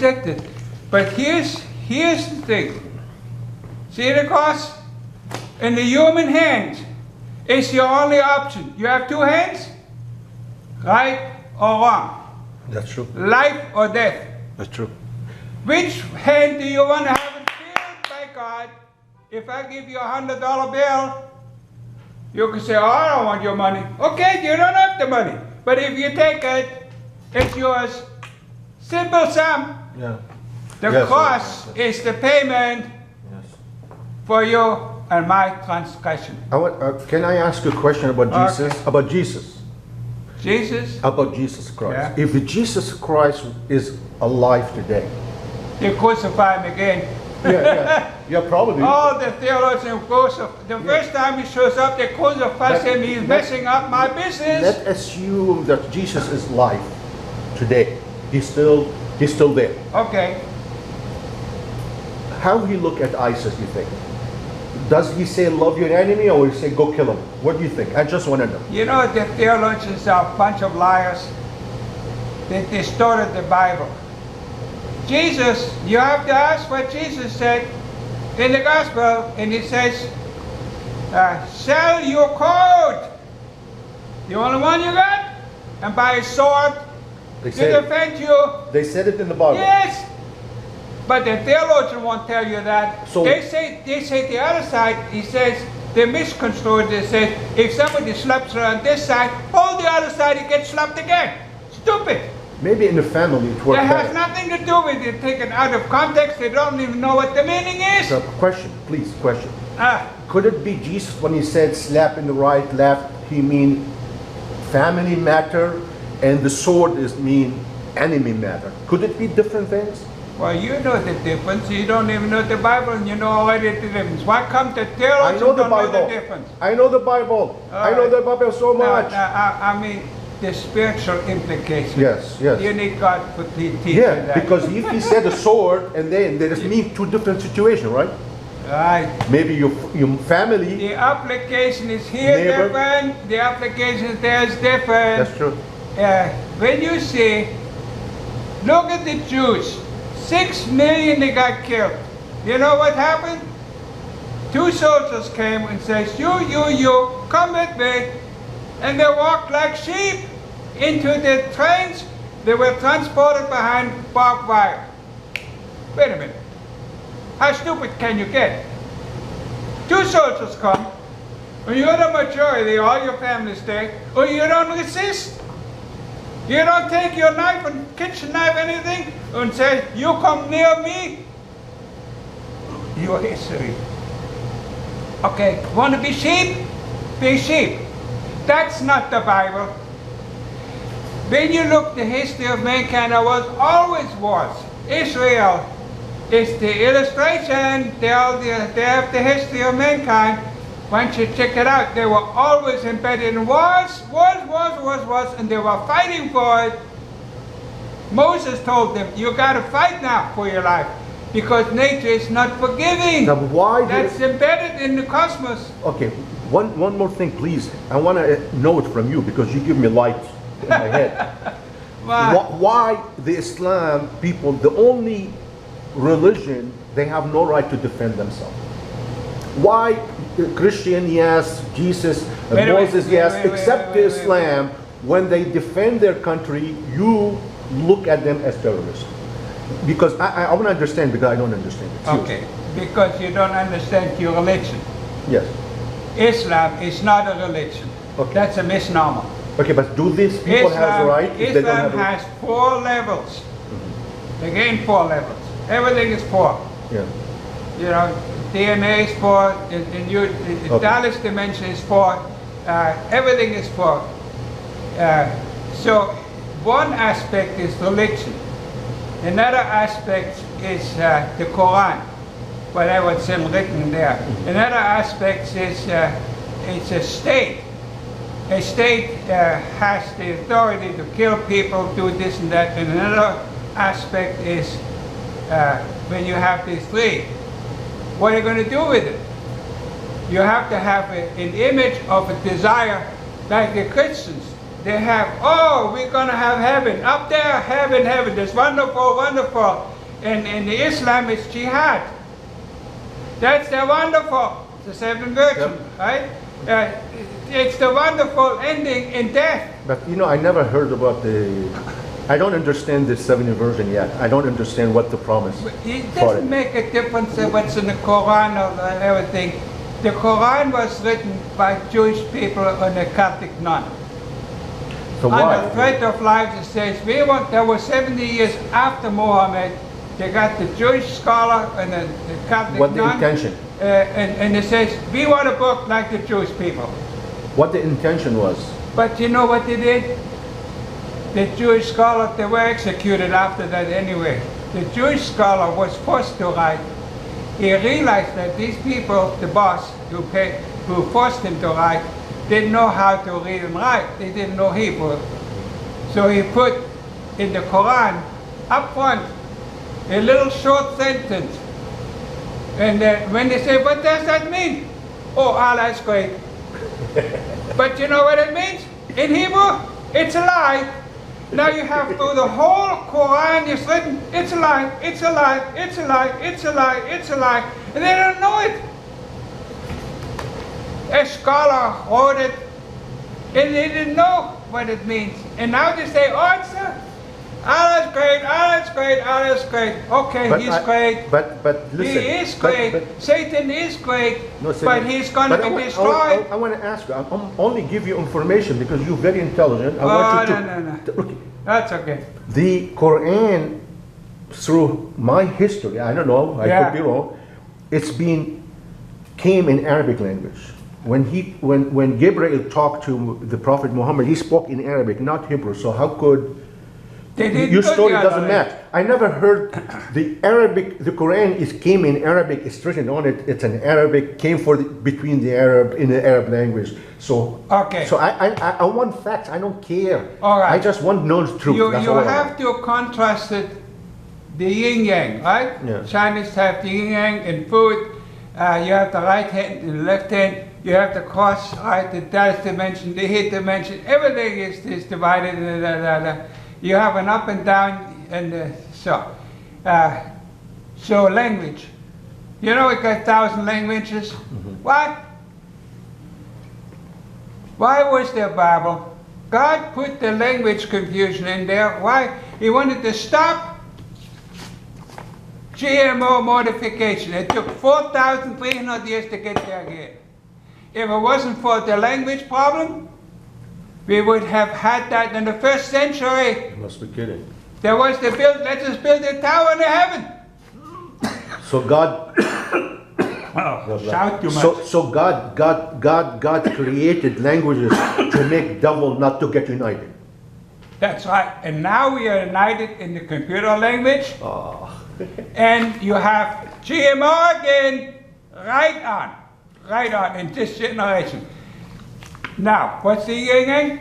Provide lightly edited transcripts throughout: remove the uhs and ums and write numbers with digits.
reject it. But here's the thing. See the cross? In the human hand, it's your only option. You have two hands, right or wrong. That's true. Life or death. That's true. Which hand do you want to have it filled by God? If I give you $100 bill, you can say, oh, I don't want your money. Okay, you don't have the money. But if you take it, it's yours. Simple sum. Yeah. The cross is the payment for you and my transgression. Can I ask you a question about Jesus? Okay. About Jesus. Jesus? About Jesus Christ. Yeah. If Jesus Christ is alive today. You crucify him again. Yeah, probably. All the theologians crucify. The first time he shows up, they crucify him. He's messing up my business. Let's assume that Jesus is alive today. He's still there. Okay. How he look at ISIS, you think? Does he say love your enemy, or he say go kill him? What do you think? I just want to know. You know, the theologians are a bunch of liars. They distorted the Bible. Jesus, you have to ask what Jesus said in the gospel, and he says, sell your coat, the only one you got, and buy a sword to defend you. They said it in the Bible. Yes, but the theologian won't tell you that. So they say the other side. He says they misconstrued. They say if somebody slaps her on this side, hold the other side, he gets slapped again. Stupid. Maybe in the family it works It has better. nothing to do with it. Taken out of context, they don't even know what the meaning is. So, question, please, question. Could it be Jesus when he said slap in the right, left, he mean family matter, and the sword is mean enemy matter? Could it be different things? Well, you know the difference. You don't even know the Bible, and you know already the difference. Why come to theologians don't know the difference? I know the Bible. I know the Bible so much. I mean, the spiritual implications. Yes. You need God to teach you Yeah, that. because if he said a sword, and then there is mean two different situations, right? Right. Maybe your family. The application is here Neighbor. different. The application there is different. That's true. When you see, look at the Jews. 6 million they got killed. You know what happened? 2 soldiers came and says, you, come with me. And they walked like sheep into the trains. They were transported behind barbed wire. Wait a minute. How stupid can you get? 2 soldiers come, and you're the majority, all your families there, or you don't resist. You don't take your knife and kitchen knife, anything, and say, you come near me. Your history. Okay, want to be sheep? Be sheep. That's not the Bible. When you look the history of mankind, there was always wars. Israel is the illustration. They have the history of mankind. Once you check it out, they were always embedded in wars, and they were fighting for it. Moses told them, you got to fight now for your life, because nature is not forgiving. Now, why that's embedded in the cosmos. Okay, one more thing, please. I want to know it from you, because you give me light in my head. Why the Islam people, the only religion, they have no right to defend themselves? Why Christian, yes, Jesus, Moses, yes, except Islam, when they defend their country, you look at them as terrorists? Because I want to understand, because I don't understand it. Okay, because you don't understand your religion. Yes. Islam is not a religion. Okay. That's a misnomer. Okay, but do these people have the right? If they don't have has 4 levels. Again, 4 levels. Everything is 4. Yeah. You know, DNA is 4, and Dallas dimension is 4. Everything is 4. So one aspect is religion. Another aspect is the Quran, whatever's written there. Another aspect is it's a state. A state has the authority to kill people, do this and that. And another aspect is when you have these 3, what are you going to do with it? You have to have an image of a desire, like the Christians. they have, oh, we're going to have heaven. Up there, heaven, heaven. It's wonderful, wonderful. And in the Islam, it's jihad. That's the wonderful, the seven virtues, right? It's the wonderful ending in death. But you know, I never heard about I don't understand the 70 version yet. I don't understand what the promise. It doesn't make a difference what's in the Quran or everything. The Quran was written by Jewish people and a Celtic nun. So why? On the threat of life, it says, there was 70 years after Muhammad, they got the Jewish scholar and the Catholic What the nun, intention? and it says, we want a book like the Jewish people. What the intention was? But you know what they did? The Jewish scholar, they were executed after that anyway. The Jewish scholar was forced to write. He realized that these people, the boss who forced him to write, didn't know how to read and write. They didn't know Hebrew. So he put in the Quran, up front, a little short sentence. And when they say, what does that mean? Oh, Allah is great. But you know what it means? In Hebrew, it's a lie. Now you have through the whole Quran, it's written, it's a lie, it's a lie, it's a lie, it's a lie, it's a lie. And they don't know it. A scholar wrote it, and they didn't know what it means. And now they say, oh, it's Allah's great, Allah's great, Allah's great. Okay, But he's great. But listen. He is great. Satan is great, No, but he's going to be destroyed. I want to ask you. I'm only give you information because you're very intelligent. I want you to. No. Okay. That's okay. The Quran, through my history, I don't know. I could be wrong. It's came in Arabic language. When Gabriel talked to the Prophet Muhammad, he spoke in Arabic, not Hebrew. So how could your story doesn't match? I never heard the Arabic. The Quran came in Arabic. It's written on it. It's an Arabic. Came between the Arab in the Arab language. So okay. So I want facts. I don't care. All right. I just want known truth. You That's all I have want. to contrast it, the yin yang, right? Yeah. Chinese have the yin yang in food. You have the right hand and the left hand. You have the cross, right? The dash dimension, the hit dimension. Everything is divided. You have an up and down, and so language. You know, we got 1,000 languages. What? Why was there Bible? God put the language confusion in there. Why? He wanted to stop GMO modification. It took 4,300 years to get there again. If it wasn't for the language problem, we would have had that in the first century. You must be kidding. There was let's just build a tower in heaven. So God. Shout too much. So God created languages to make devil not to get united. That's right. And now we are united in the computer language. Oh. And you have GMO again, right on in this generation. Now, what's the yin yang?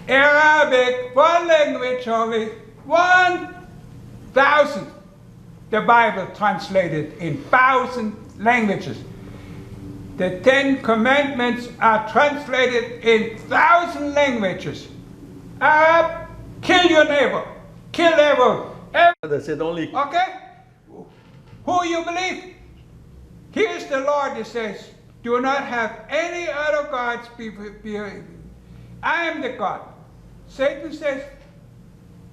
Arabic, one language only, 1,000. The Bible translated in 1,000 languages. The 10 Commandments are translated in 1,000 languages. Arab, kill your neighbor, kill everyone. That's it only. Okay? Who you believe? Here's the Lord that says, do not have any other gods I am the God. Satan says,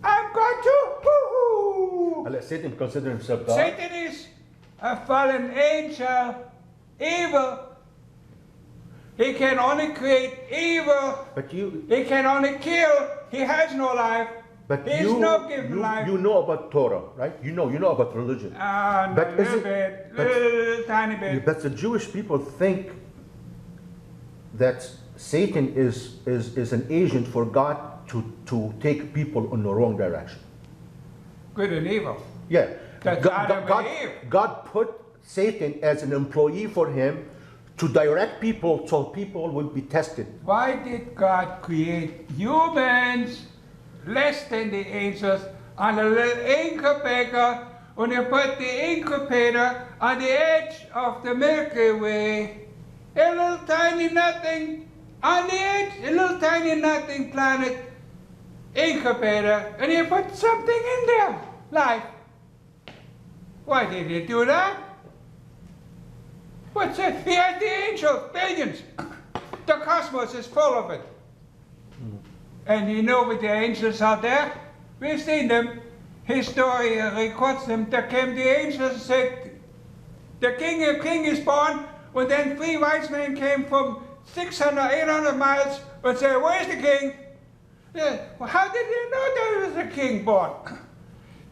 I'm God too. Woo-hoo. Let Satan consider himself God. Satan is a fallen angel, evil. He can only create evil. But he can only kill. He has no life. But He is no given life. You know about Torah, right? You know about religion. No, But little bit, little tiny bit. But the Jewish people think that Satan is an agent for God to take people in the wrong direction. Good and evil. Yeah. That's Adam and Eve. God put Satan as an employee for him to direct people so people would be tested. Why did God create humans less than the angels on a little incubator, when you put the incubator on the edge of the Milky Way, a little tiny nothing on the edge, a little tiny tiny nothing planet incubator, and you put something in there, life. Why did he do that? What's it? He had the angels, billions. The cosmos is full of it. And you know with the angels out there, we've seen them. History records them. There came the angels and said, the king is born. Well, then 3 wise men came from 600, 800 miles and said, where's the king? Yeah. Well, how did they know there was a king born?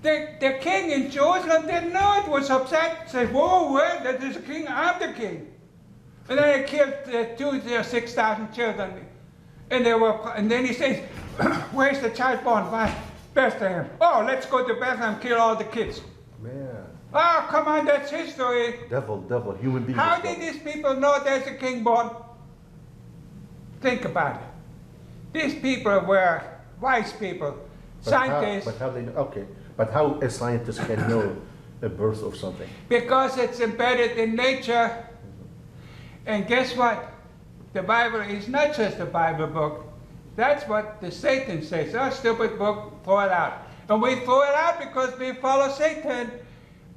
The king in Jerusalem didn't know it, was upset, said, whoa, where? That is a king, I'm the king. And then they killed 6,000 children. And then he says, where's the child born? Bethlehem. Oh, let's go to Bethlehem, kill all the kids. Man. Oh, come on, that's history. Devil, human beings. How did these people know there's a king born? Think about it. These people were wise people, scientists. But how they know? Okay, but how a scientist can know the birth of something? Because it's embedded in nature. And guess what? The Bible is not just a Bible book. That's what the Satan says. Oh, stupid book, throw it out. And we throw it out because we follow Satan.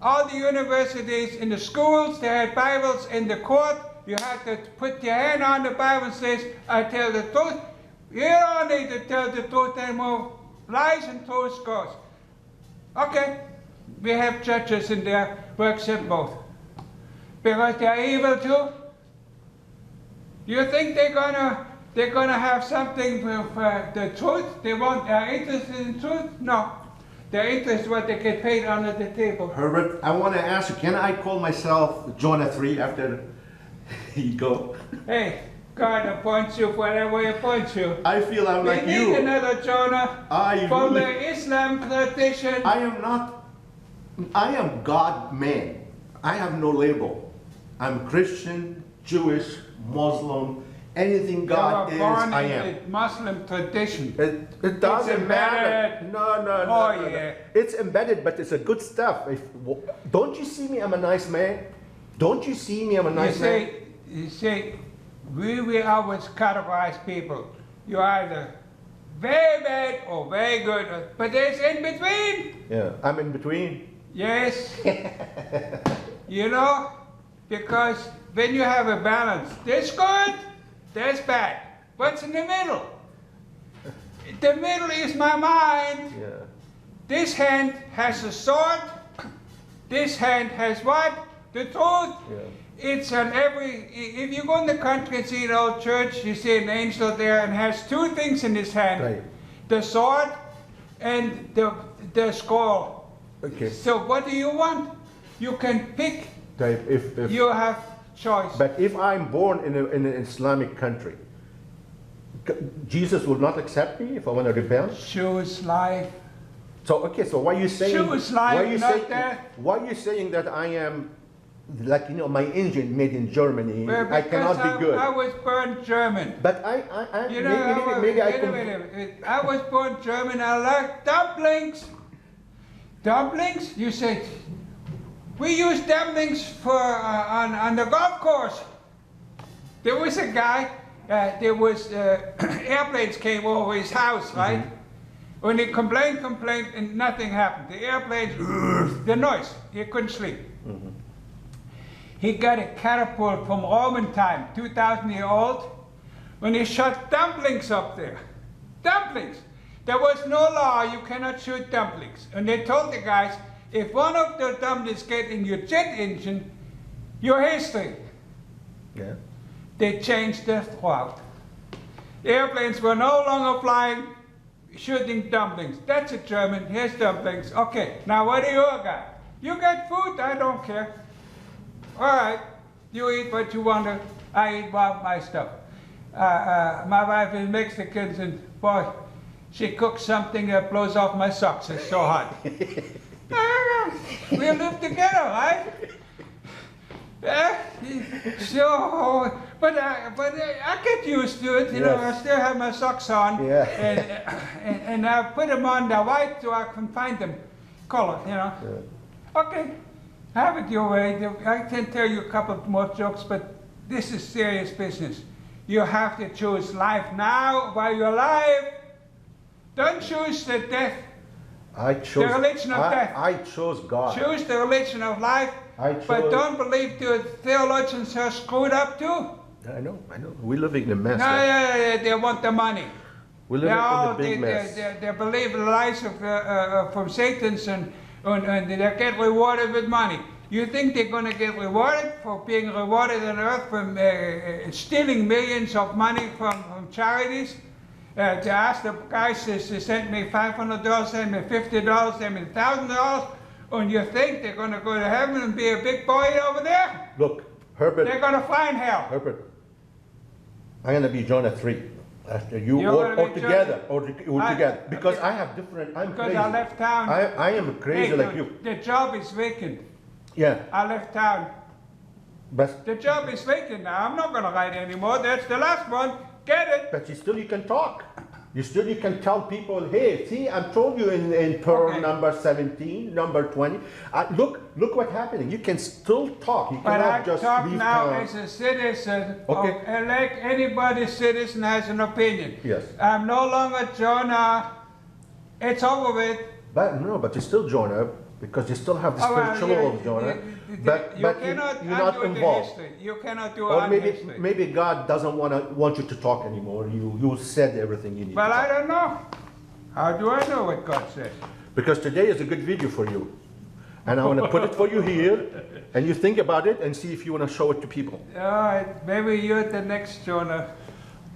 All the universities, in the schools, they had Bibles. In the court, you had to put your hand on the Bible and says, I tell the truth. You don't need to tell the truth anymore. Lies and truth goes. Okay, we have judges in there who accept both. Because they are evil too. You think they're gonna have something with the truth? They are interested in truth? No. They're interested in what they get paid under the table. Herbert, I want to ask you, can I call myself Jonah 3 after you go? Hey, God appoints you wherever He appoints you. I feel I'm like you. We need another Jonah from the Islam tradition. I am God man. I have no label. I'm Christian, Jewish, Muslim, anything God is, I am. In the Muslim tradition. It doesn't matter. No. Yeah. It's embedded, but it's a good stuff. Don't you see me? I'm a nice man. Don't you see me? I'm a nice man. You say, we always categorize people. You're either very bad or very good, but there's in between. Yeah, I'm in between. Yes. You know, because when you have a balance, there's good, there's bad. What's in the middle? The middle is my mind. Yeah. This hand has a sword. This hand has what? The truth. Yeah. It's on if you go in the country and see an old church, you see an angel there and has 2 things in his hand. Right. The sword and the scroll. Okay. So what do you want? You can pick. If you have choice. But if I'm born in an Islamic country, Jesus will not accept me if I want to rebel? Choose life. So okay, so why are you saying? Choose life, why are you saying that I am, like, you know, my engine made in Germany? Well, I cannot be good. I was born German. But You know, maybe I wait can. a minute. I was born German. I like dumplings. Dumplings? You say. We use dumplings for on the golf course. There was a guy. Airplanes came over his house, right? When he complained, and nothing happened. The airplanes, the noise. He couldn't sleep. He got a catapult from Roman time, 2,000-year-old, when he shot dumplings up there. Dumplings. There was no law. You cannot shoot dumplings. And they told the guys, if one of the dumplings get in your jet engine, your history. Yeah. They changed their route. The airplanes were no longer flying, shooting dumplings. That's a German. Here's dumplings. Okay, now what do you got? You got food? I don't care. All right, you eat what you want to. I eat my stuff. My wife is Mexican, and boy, she cooks something that blows off my socks. It's so hot. We live together, right? But I get used to it. You know, I still have my socks on, and I put them on the white so I can find them color. You know. Yeah. Okay, have it your way. I can tell you a couple more jokes, but this is serious business. You have to choose life now while you're alive. Don't choose the death. I chose the religion of death. I chose God. Choose the religion of life. But don't believe the theologians are screwed up too. I know. We're living in a mess. No, they want the money. We're living in a big mess. They believe the lies from Satan's and they get rewarded with money. You think they're going to get rewarded for being rewarded on earth from stealing millions of money from charities? To ask the guys to send me $500, send me $50, send me $1,000, and you think they're going to go to heaven and be a big boy over there? Look, Herbert. They're going to find hell. Herbert, I'm going to be Jonah 3 after you or together together because I have different. I'm because crazy. I left town. I am crazy like you. The job is vacant. Yeah. I left town. But the job is vacant now. I'm not going to write anymore. That's the last one. Get it? But you can talk. You can tell people, hey, see, I told you in Pearl number 17, number 20. Look what's happening. You can still talk. You cannot just talk leave now town. as a citizen. Okay. Like anybody citizen has an opinion. Yes. I'm no longer Jonah. It's over with. But you're still Jonah because you still have the spiritual role of Jonah. But you're not involved. You cannot do or history. maybe God doesn't want you to talk anymore. You said everything you need. Well, I don't know. How do I know what God says? Because today is a good video for you. And I want to put it for you here. And you think about it and see if you want to show it to people. All right. Maybe you're the next Jonah.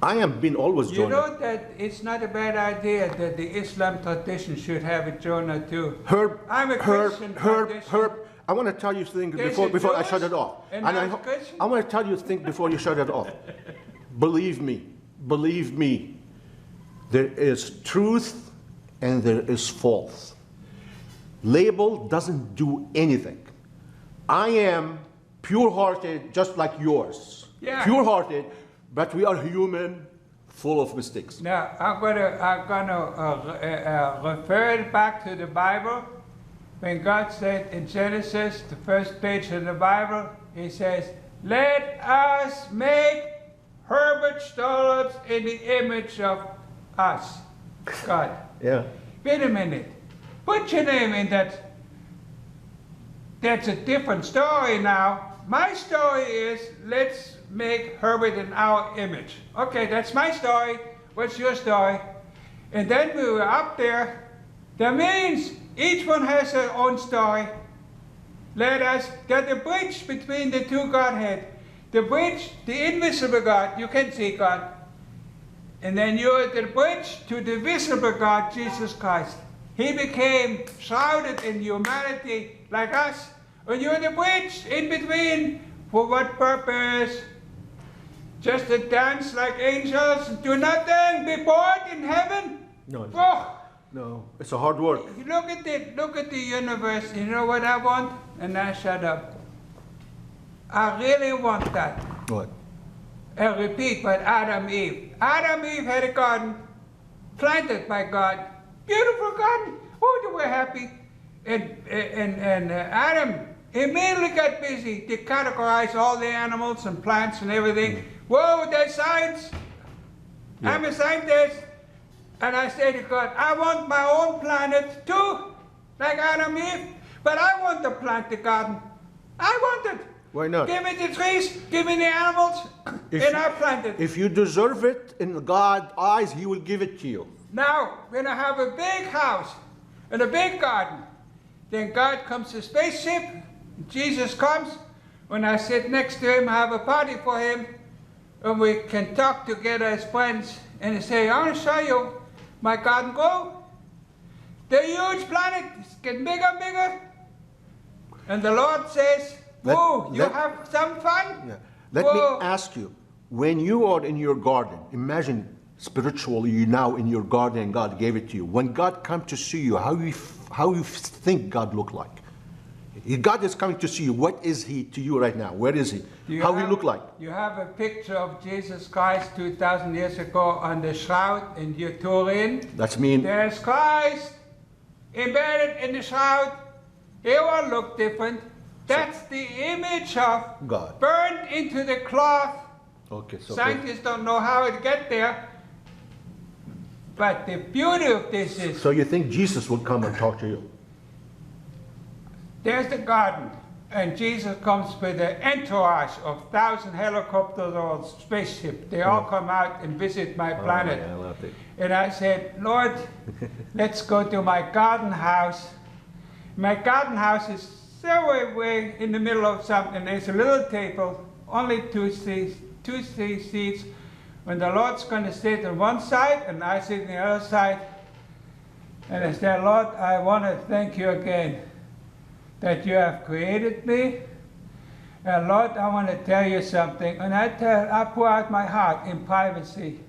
I have been always Jonah. You know that it's not a bad idea that the Islam tradition should have a Jonah too. I'm a Christian tradition. Herb, I want to tell you something before I shut it off. And I want to tell you something before you shut it off. Believe me, there is truth and there is false. Label doesn't do anything. I am pure-hearted just like yours. Yeah. Pure-hearted, but we are human, full of mistakes. Now, I'm gonna refer it back to the Bible. When God said in Genesis, the first page of the Bible, He says, "Let us make Herbert Stollorz in the image of us." God. Yeah. Wait a minute. Put your name in that. That's a different story now. My story is, let's make Herbert in our image. Okay, that's my story. What's your story? And then we were up there. That means each one has their own story. Let us get a bridge between the two Godhead. The bridge, the invisible God, you can see God. And then you're the bridge to the visible God, Jesus Christ. He became shrouded in humanity like us. And you're the bridge in between. For what purpose? Just to dance like angels, do nothing, be bored in heaven? No. Oh. No, it's a hard work. Look at it. Look at the universe. You know what I want? And I shut up. I really want that. What? I repeat, but Adam Eve. Adam Eve had a garden planted by God. Beautiful garden. Oh, they were happy. And Adam immediately got busy to categorize all the animals and plants and everything. Whoa, there's science. Yeah. I'm a scientist. And I say to God, I want my own planet too, like Adam and Eve. But I want to plant the garden. I want it. Why not? Give me the trees, give me the animals, and I plant it. If you deserve it in God's eyes, He will give it to you. Now, when I have a big house and a big garden, then God comes to spaceship, Jesus comes, when I sit next to Him, I have a party for Him, and we can talk together as friends, and He say, I want to show you my garden grow. The huge planet is getting bigger and bigger. And the Lord says, whoa, you have some fun? Yeah. Let me ask you, when you are in your garden, imagine spiritually you now in your garden and God gave it to you. When God comes to see you, how you think God look like? If God is coming to see you, what is He to you right now? Where is He? How He look like? You have a picture of Jesus Christ 2,000 years ago on the shroud in your Turin. That's mean. There's Christ embedded in the shroud. He will look different. That's the image of God burned into the cloth Okay, so Scientists don't know how it get there. But the beauty of this is, so you think Jesus will come and talk to you? there's the garden, and Jesus comes with an entourage of 1,000 helicopters or spaceship. They all come out and visit my planet. I love it. And I said, Lord, let's go to my garden house. My garden house is somewhere way in the middle of something. There's a little table, only two seats. When the Lord's going to sit on one side and I sit on the other side. And I said, Lord, I want to thank you again that you have created me. And Lord, I want to tell you something. And I pour out my heart in privacy.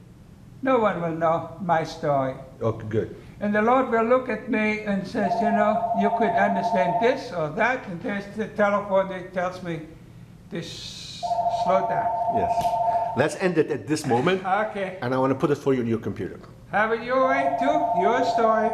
No one will know my story. Okay, good. And the Lord will look at me and says, you know, you could understand this or that. And there's the telephone that tells me, this, slow down. Yes. Let's end it at this moment. Okay. And I want to put it for you in your computer. Have it your way too, your story.